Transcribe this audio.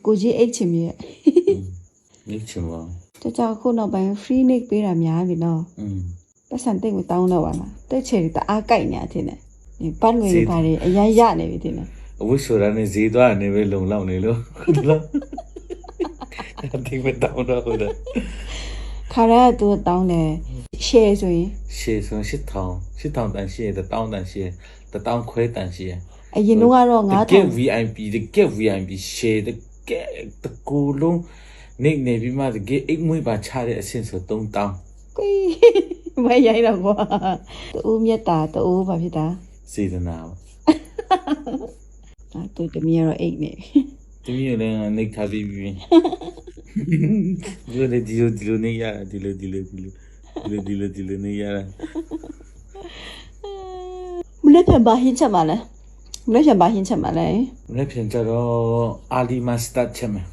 ကိုကြီးအိတ်ချင်မြေ နိတ်ချင်ပါ တကြောင်ခုနောက်ပိုင်း free nick ပေးတာများပြီနော်ပတ်စံတိတ်ကိုတောင်းတော့ပါလားတက်ချယ်တအားကြိုက်နေတယ်နဲ့ဒီပတ်ငွေတွေပါတယ်အရန်ရနေပြီတင်တယ် အဝိဆိုတာနဲ့ဈေးသွားနေပဲလုံလောက်နေလို့ဟုတ်လားဒီမတောင်းတော့ဟုတ်တယ် ခါရတူတောင်းတယ် share ဆိုရင် ရှေ့ဆုံး8000တန်ရှေ့1000တန်ရှေ့1000ခွဲတန်ရှေ့ အရင်တော့ကတော့ တကယ် VIP တကယ် VIP ရှေ့တကယ်တကူလုံးနေပြီးမှတကယ်အိတ်မွေးပါချတဲ့အဆင့်ဆို3000 ကွေးမရိုက်တော့ကွာတူမြတ်တာတူဘာဖြစ်တာ စေတနာ တူတမီးရောအိတ်နေ သူမျိုးလည်းနေခါပြီးပြီဒီလိုနေရဒီလိုနေရ မနေ့ပြန်ဘာဟင်းချက်ပါလဲမနေ့ပြန်ဘာဟင်းချက်ပါလဲ မနေ့ပြန်ကြတော့အာလီမာစတာချက်မယ်